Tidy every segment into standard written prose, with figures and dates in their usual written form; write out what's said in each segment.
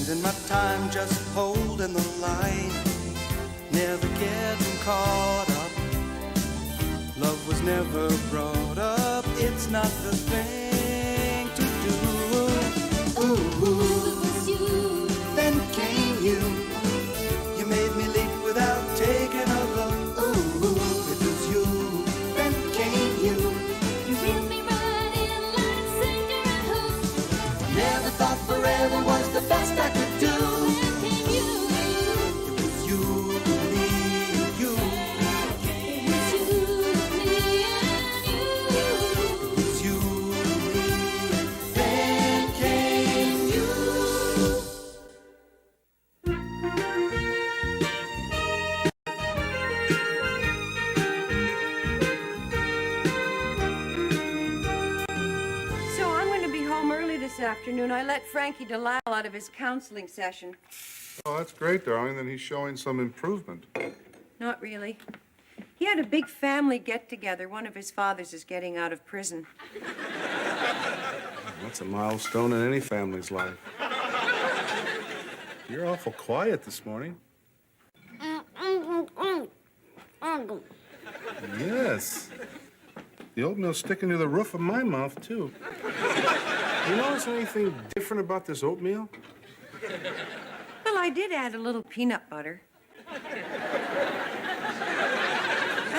Spending my time just holding the line, never getting caught up. Love was never brought up, it's not the thing to do. Ooh, it was you, then came you. You made me leap without taking a look. Ooh, it was you, then came you. You reeled me right in like sinker and hook. Never thought forever was the best I could do. Then came you. It was you, me, you. It was you, me, and you. It was you, me, then came you. So I'm going to be home early this afternoon. I let Frankie Delisle out of his counseling session. Oh, that's great, darling. Then he's showing some improvement. Not really. He had a big family get-together. One of his fathers is getting out of prison. That's a milestone in any family's life. You're awful quiet this morning. Yes. The oatmeal's sticking to the roof of my mouth, too. You notice anything different about this oatmeal? Well, I did add a little peanut butter. I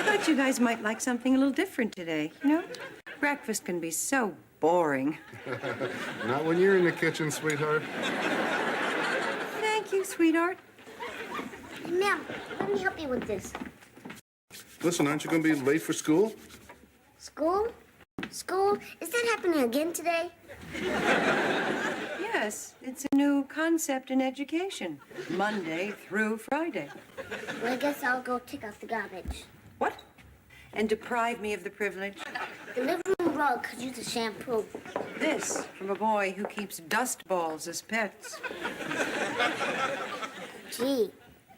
thought you guys might like something a little different today, you know? Breakfast can be so boring. Not when you're in the kitchen, sweetheart. Thank you, sweetheart. Ma'am, let me help you with this. Listen, aren't you going to be late for school? School? School? Is that happening again today? Yes, it's a new concept in education. Monday through Friday. Well, I guess I'll go take out the garbage. What? And deprive me of the privilege? The living room rug could use a shampoo. This from a boy who keeps dust balls as pets. Gee,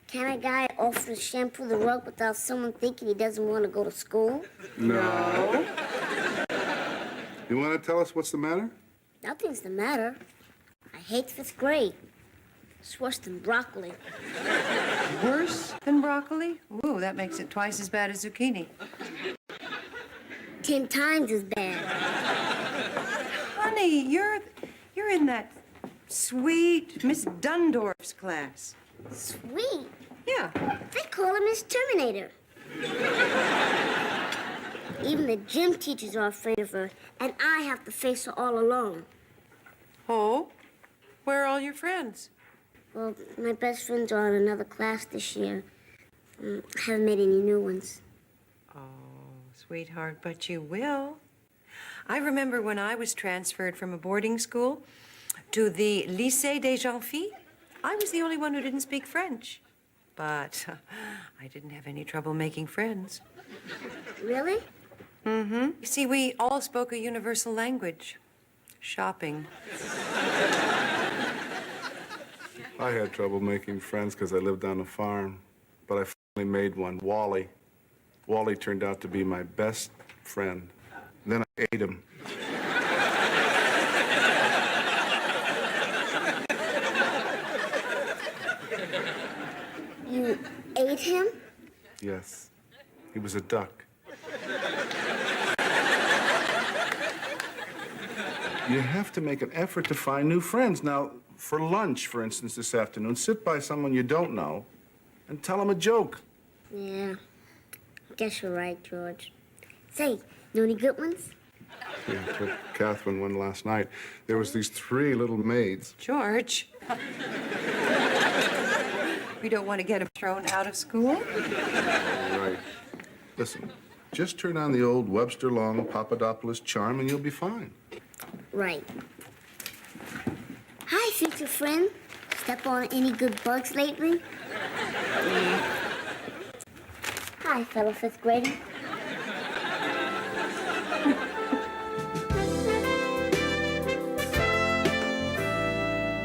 can a guy offer to shampoo the rug without someone thinking he doesn't want to go to school? No. You want to tell us what's the matter? Nothing's the matter. I hate 5th grade. It's worse than broccoli. Worse than broccoli? Ooh, that makes it twice as bad as zucchini. 10 times as bad. Honey, you're in that sweet Miss Dundorf's class. Sweet. Yeah. They call him Miss Terminator. Even the gym teachers are afraid of her, and I have to face her all alone. Oh? Where are all your friends? Well, my best friends are in another class this year. I haven't made any new ones. Oh, sweetheart, but you will. I remember when I was transferred from a boarding school to the Lycée des Jeunes Filles, I was the only one who didn't speak French. But I didn't have any trouble making friends. Really? Mm-hmm. You see, we all spoke a universal language. Shopping. I had trouble making friends because I lived on a farm, but I finally made one, Wally. Wally turned out to be my best friend. Then I ate him. You ate him? Yes, he was a duck. You have to make an effort to find new friends. Now, for lunch, for instance, this afternoon, sit by someone you don't know and tell them a joke. Yeah, I guess you're right, George. Say, know any good ones? Yeah, I took Katherine one last night. There was these 3 little maids. George. We don't want to get him thrown out of school. Right. Listen, just turn on the old Webster Long Papadopoulos charm and you'll be fine. Right. Hi, future friend. Step on any good bugs lately? Hi, fellow 5th grader.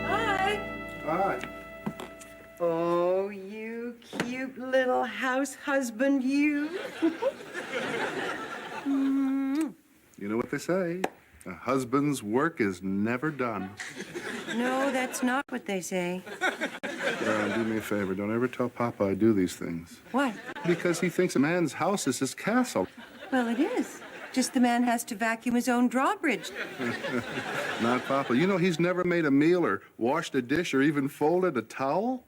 Hi. Hi. Oh, you cute little house husband, you. You know what they say. A husband's work is never done. No, that's not what they say. Darling, do me a favor. Don't ever tell Papa I do these things. What? Because he thinks a man's house is his castle. Well, it is. Just the man has to vacuum his own drawbridge. Not Papa. You know, he's never made a meal or washed a dish or even folded a towel.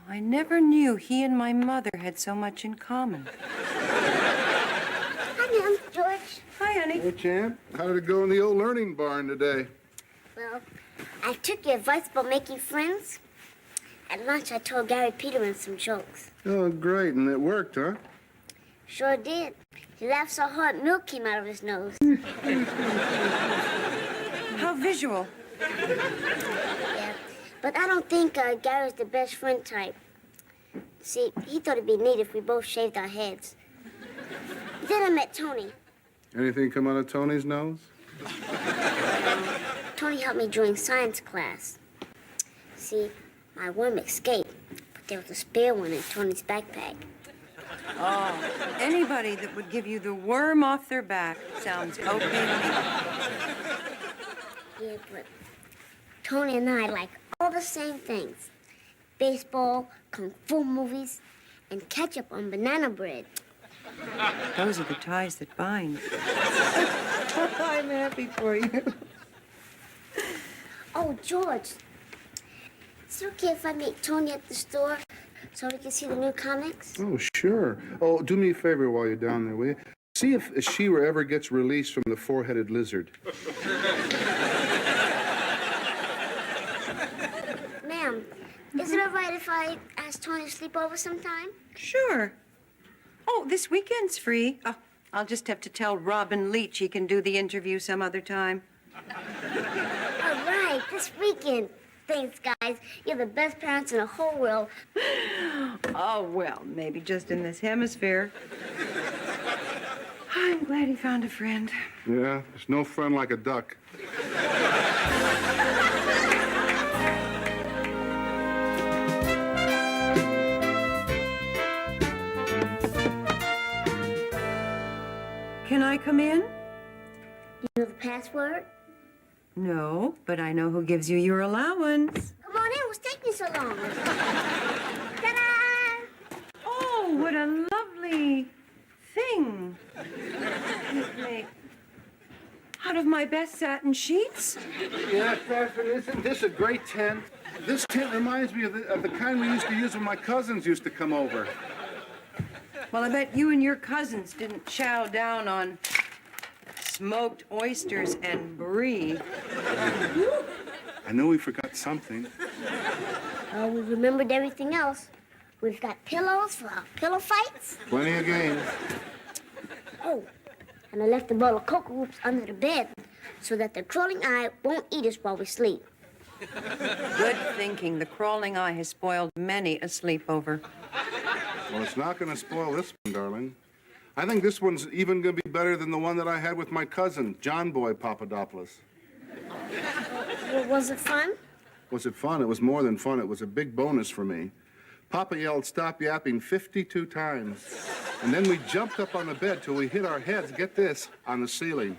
I never knew he and my mother had so much in common. Hi, Mom. George. Hi, honey. Hey, champ. How did it go in the old learning barn today? Well, I took your advice about making friends. At lunch, I told Gary Peterman some jokes. Oh, great. And it worked, huh? Sure did. He laughed so hard, milk came out of his nose. How visual. Yeah, but I don't think Gary's the best friend type. See, he thought it'd be neat if we both shaved our heads. Then I met Tony. Anything come out of Tony's nose? Tony helped me during science class. See, my worm escaped, but there was a spare one in Tony's backpack. Oh, anybody that would give you the worm off their back sounds okay to me. Yeah, but Tony and I like all the same things. Baseball, kung fu movies, and ketchup on banana bread. Those are the ties that bind. I'm happy for you. Oh, George, is it okay if I meet Tony at the store so we can see the new comics? Oh, sure. Oh, do me a favor while you're down there, will you? See if She-Ra ever gets released from the four-headed lizard. Ma'am, is it all right if I ask Tony to sleep over sometime? Sure. Oh, this weekend's free. Oh, I'll just have to tell Robin Leach he can do the interview some other time. All right, this weekend. Thanks, guys. You're the best parents in the whole world. Oh, well, maybe just in this hemisphere. I'm glad he found a friend. Yeah, there's no friend like a duck. Can I come in? You know the password? No, but I know who gives you your allowance. Come on in. What's taking so long? Ta-da! Oh, what a lovely thing. Made out of my best satin sheets? Yeah, Katherine, isn't this a great tent? This tent reminds me of the kind we used to use when my cousins used to come over. Well, I bet you and your cousins didn't chow down on smoked oysters and brie. I know we forgot something. Oh, we remembered everything else. We've got pillows for our pillow fights. Plenty of games. Oh, and I left a bowl of Cocoa Hoops under the bed so that the crawling eye won't eat us while we sleep. Good thinking. The crawling eye has spoiled many a sleepover. Well, it's not going to spoil this one, darling. I think this one's even going to be better than the one that I had with my cousin, John Boy Papadopoulos. Well, was it fun? Was it fun? It was more than fun. It was a big bonus for me. Papa yelled, "Stop yapping," 52 times. And then we jumped up on the bed till we hit our heads, get this, on the ceiling.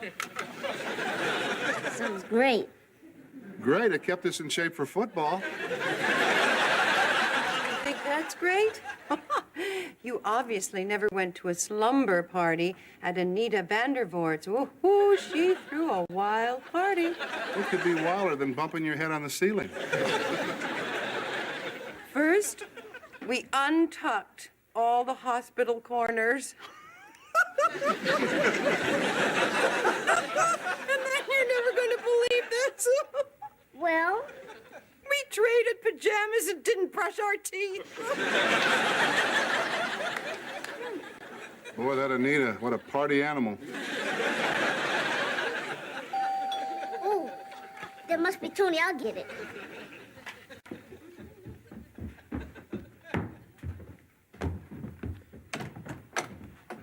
Sounds great. Great, it kept us in shape for football. Think that's great? You obviously never went to a slumber party at Anita Vandervoort's. Ooh, she threw a wild party. What could be wilder than bumping your head on the ceiling? First, we untucked all the hospital corners. And then you're never going to believe this. Well, We traded pajamas and didn't brush our teeth. Boy, that Anita, what a party animal. oh, that must be Tony. I'll get it.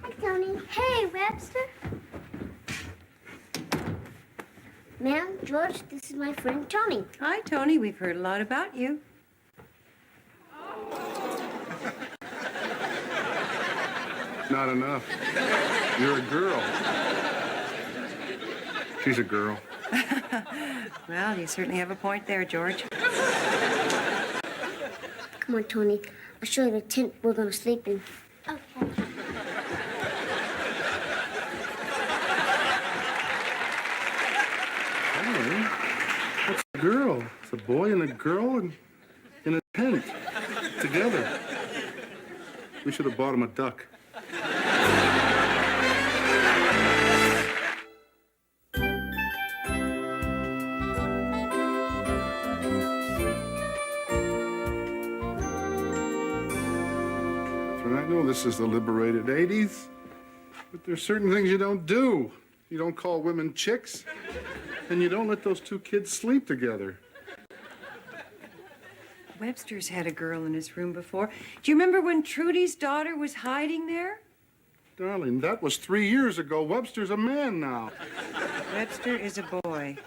Hi, Tony. Hey, Webster. Ma'am, George, this is my friend Tony. Hi, Tony. We've heard a lot about you. Not enough. You're a girl. She's a girl. Well, you certainly have a point there, George. Come on, Tony. I'll show you the tent we're gonna sleep in. Okay. Hey, that's a girl. It's a boy and a girl in a tent together. We should have bought him a duck. I know this is the liberated 80s, but there's certain things you don't do. You don't call women chicks, and you don't let those two kids sleep together. Webster's had a girl in his room before. Do you remember when Trudy's daughter was hiding there? Darling, that was 3 years ago. Webster's a man now. Webster is a boy.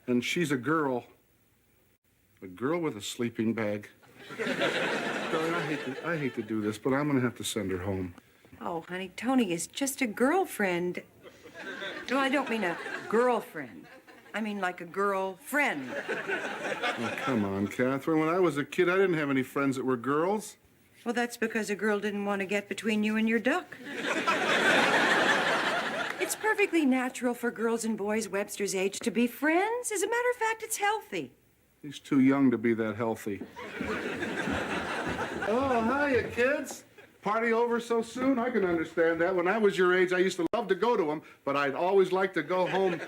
And she's a girl. A girl with a sleeping bag. Darling, I hate to do this, but I'm going to have to send her home. Oh, honey, Tony is just a girlfriend. No, I don't mean a girlfriend. I mean like a girlfriend. Oh, come on, Katherine. When I was a kid, I didn't have any friends that were girls. Well, that's because a girl didn't want to get between you and your duck. It's perfectly natural for girls and boys Webster's age to be friends. As a matter of fact, it's healthy. He's too young to be that healthy. Oh, hiya, kids. Party over so soon? I can understand that. When I was your age, I used to love to go to them, but I'd always like to go home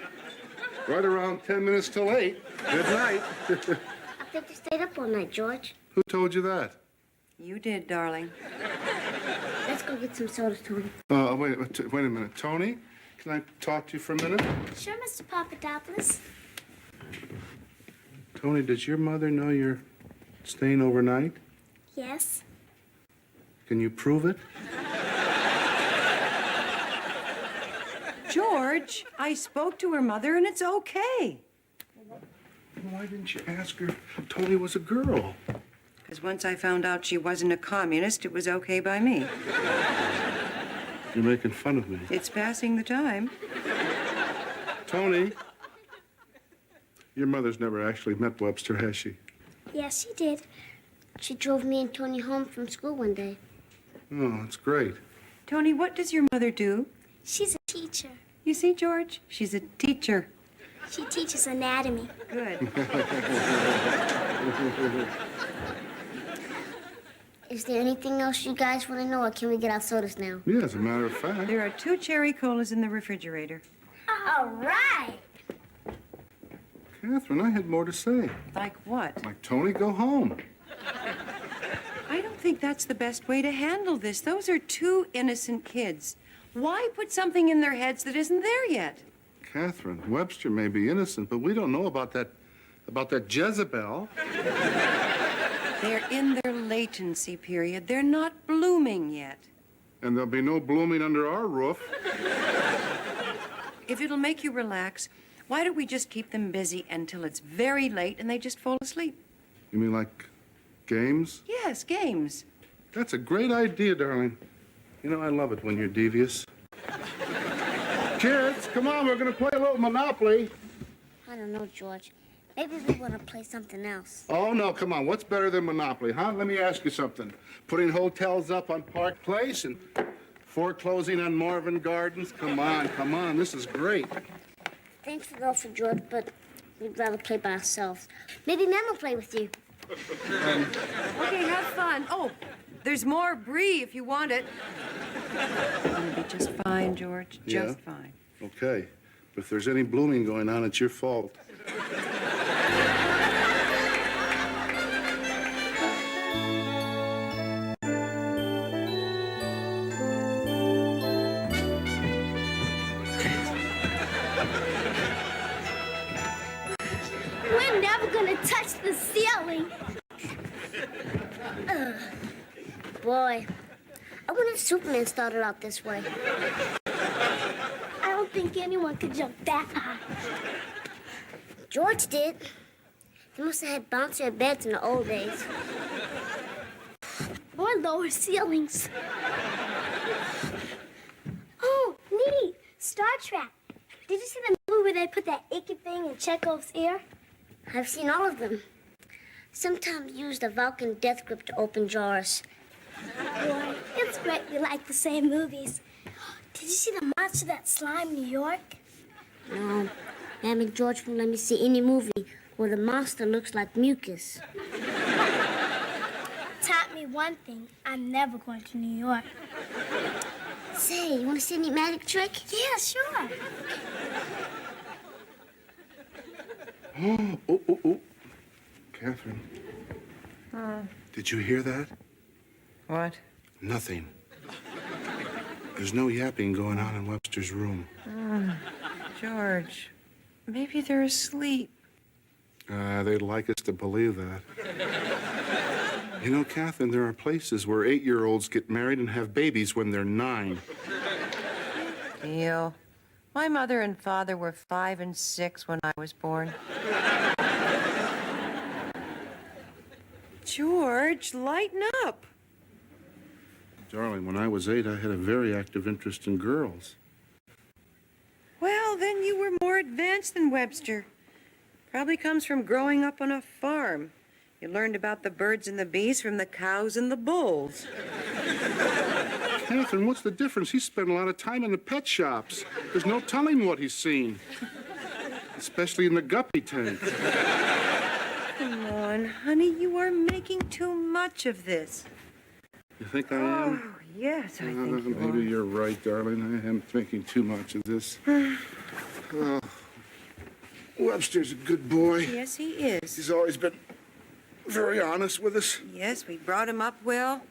right around 10 minutes till 8. Good night. I think you stayed up all night, George. Who told you that? You did, darling. Let's go get some sodas, Tony. Wait a minute. Tony, can I talk to you for a minute? Sure, Mr. Papadopoulos. Tony, does your mother know you're staying overnight? Yes. Can you prove it? George, I spoke to her mother, and it's okay. Why didn't you ask her if Tony was a girl? Because once I found out she wasn't a communist, it was okay by me. You're making fun of me. It's passing the time. Tony, your mother's never actually met Webster, has she? Yes, she did. She drove me and Tony home from school one day. Oh, that's great. Tony, what does your mother do? She's a teacher. You see, George, she's a teacher. She teaches anatomy. Good. Is there anything else you guys want to know, or can we get our sodas now? Yeah, as a matter of fact. There are 2 cherry colas in the refrigerator. All right. Katherine, I had more to say. Like what? Like, Tony, go home. I don't think that's the best way to handle this. Those are 2 innocent kids. Why put something in their heads that isn't there yet? Katherine, Webster may be innocent, but we don't know about that Jezebel. They're in their latency period. They're not blooming yet. And there'll be no blooming under our roof. If it'll make you relax, why don't we just keep them busy until it's very late and they just fall asleep? You mean like games? Yes, games. That's a great idea, darling. You know, I love it when you're devious. Kids, come on, we're going to play a little Monopoly. I don't know, George. Maybe we want to play something else. Oh, no, come on. What's better than Monopoly, huh? Let me ask you something. Putting hotels up on Park Place and foreclosing on Marvin Gardens? Come on. This is great. Thanks for the offer, George, but we'd rather play by ourselves. Maybe Mem will play with you. Okay, have fun. Oh, there's more brie if you want it. It'll be just fine, George. Just fine. Okay. But if there's any blooming going on, it's your fault. We're never gonna touch the ceiling. Boy, I wonder if Superman started out this way. I don't think anyone could jump that high. George did. They must have had bouncer beds in the old days. Or lower ceilings. Oh, neat. Star Trek. Did you see the movie where they put that icky thing in Chekhov's ear? I've seen all of them. Sometimes use the Vulcan death grip to open jars. Boy, it's great we like the same movies. Did you see the monster that slime New York? No, Mom and George won't let me see any movie where the monster looks like mucus. Taught me one thing. I'm never going to New York. Say, you want to see a neat magic trick? Yeah, sure. Oh. Katherine. Did you hear that? What? Nothing. There's no yapping going on in Webster's room. George, maybe they're asleep. They'd like us to believe that. You know, Katherine, there are places where 8-year-olds get married and have babies when they're 9. Deal. My mother and father were 5 and 6 when I was born. George, lighten up. Darling, when I was 8, I had a very active interest in girls. Well, then you were more advanced than Webster. Probably comes from growing up on a farm. You learned about the birds and the bees from the cows and the bulls. Katherine, what's the difference? He spent a lot of time in the pet shops. There's no telling what he's seen. Especially in the guppy tent. Come on, honey, you are making too much of this. You think I am? Oh, yes, I think you Maybe are. you're right, darling. I am thinking too much of this. Webster's a good boy. Yes, he is. He's always been very honest with us. Yes, we brought him up well.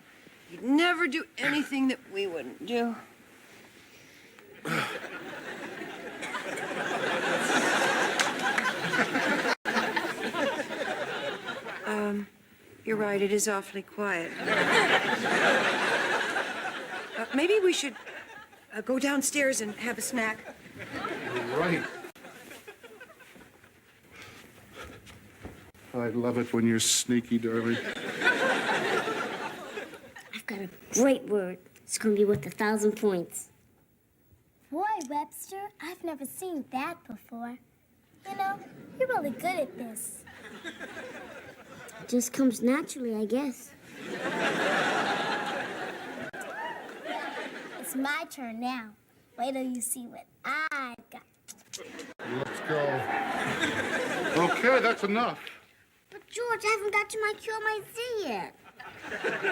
He'd never do anything that we wouldn't do. You're right, it is awfully quiet. Maybe we should go downstairs and have a snack. You're right. I love it when you're sneaky, darling. I've got a great word. It's going to be worth 1,000 points. Boy, Webster, I've never seen that before. You know, you're really good at this. It just comes naturally, I guess. It's my turn now. Wait till you see what I've got. Let's go. Okay, that's enough. But, George, I haven't got to my Q or my Z yet.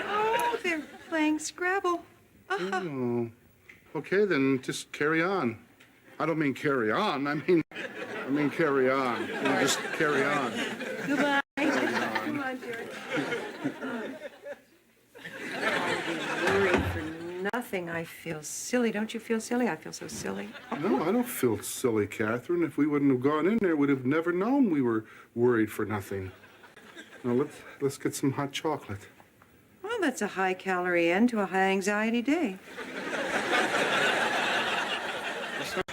Oh, they're playing Scrabble. Oh. Okay, then just carry on. I don't mean carry on. I mean carry on. You know, just carry on. Goodbye. Come on, George. Worried for nothing. I feel silly. Don't you feel silly? I feel so silly. No, I don't feel silly, Katherine. If we wouldn't have gone in there, we'd have never known we were worried for nothing. Now, let's get some hot chocolate. Well, that's a high-calorie end to a high-anxiety day.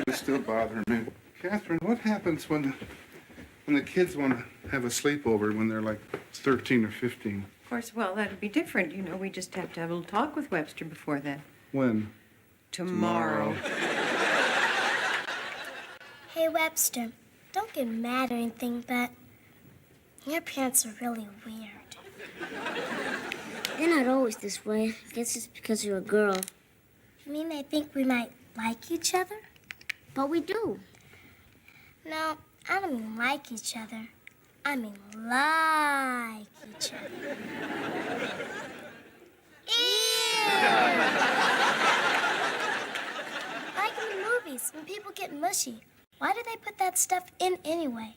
It's still bothering me. Katherine, what happens when the kids want to have a sleepover when they're like 13 or 15? Of course, well, that'd be different. You know, we just have to have a little talk with Webster before then. When? Tomorrow. Hey, Webster, don't get mad or anything, but your parents are really weird. They're not always this way. I guess it's because you're a girl. You mean they think we might like each other? But we do. No, I don't mean like each other. I mean like each other. Ew! Like in the movies, when people get mushy, why do they put that stuff in anyway?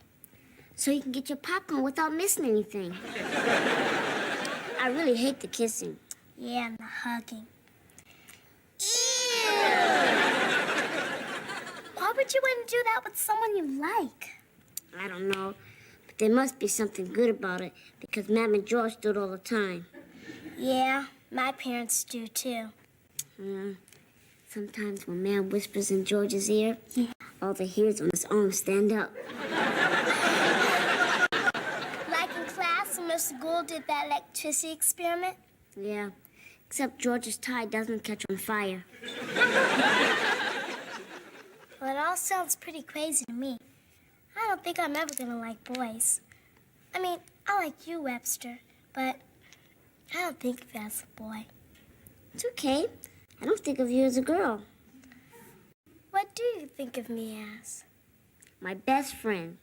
So you can get your popcorn without missing anything. I really hate the kissing. Yeah, and the hugging. Ew! Why would you want to do that with someone you like? I don't know. But there must be something good about it because Mom and George do it all the time. Yeah, my parents do too. Sometimes when Mom whispers in George's ear, all they hear is when his arms stand up. Like in class when Mr. Gould did that electricity experiment? Yeah, except George's tie doesn't catch on fire. Well, it all sounds pretty crazy to me. I don't think I'm ever gonna like boys. I mean, I like you, Webster, but I don't think of you as a boy. It's okay. I don't think of you as a girl. What do you think of me as? My best friend.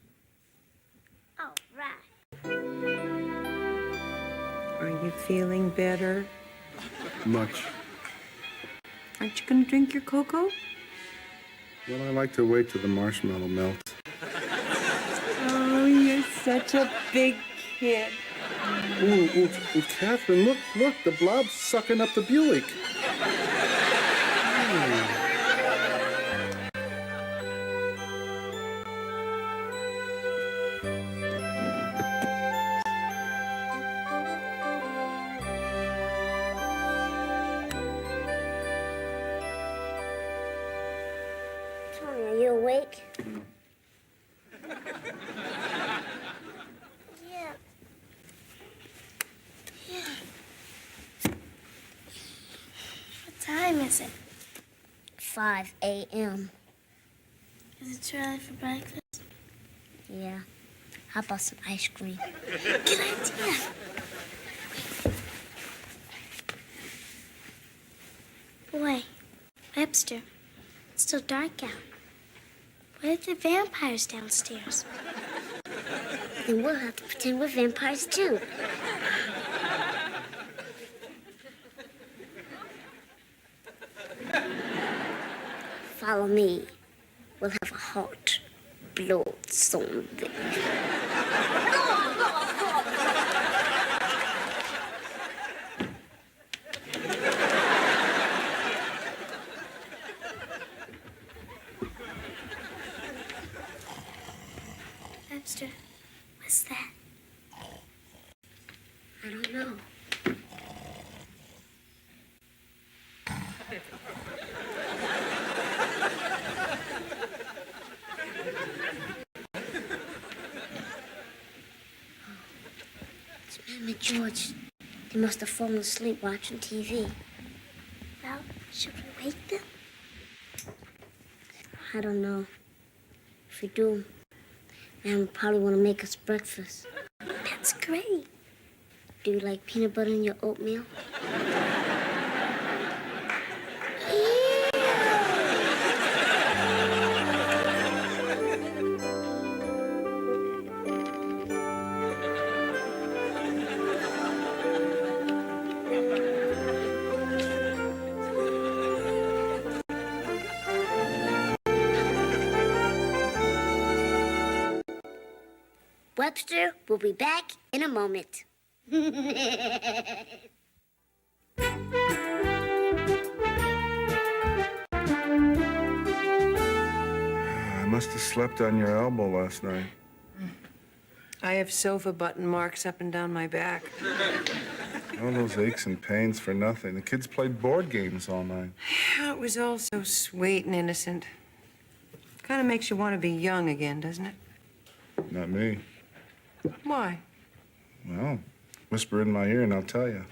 All right. Are you feeling better? Much. Aren't you going to drink your cocoa? Well, I like to wait till the marshmallow melts. Oh, you're such a big kid. Ooh, Katherine, look, the blob's sucking up the Buick. Tony, are you awake? Yeah. What time is it? 5 a.m. Is it too early for breakfast? Yeah. How about some ice cream? Good idea. Boy, Webster, it's still dark out. What if the vampires downstairs? Then we'll have to pretend we're vampires too. Follow me. We'll have a hot blood something. Webster, what's that? I don't know. It's Mom and George. They must have fallen asleep watching TV. Well, should we wake them? I don't know. If we do, Mom will probably want to make us breakfast. That's great. Do you like peanut butter in your oatmeal? Webster will be back in a moment. I must have slept on your elbow last night. I have sofa button marks up and down my back. All those aches and pains for nothing. The kids played board games all night. It was all so sweet and innocent. Kind of makes you want to be young again, doesn't it? Not me. Why? Well, whisper in my ear and I'll tell you.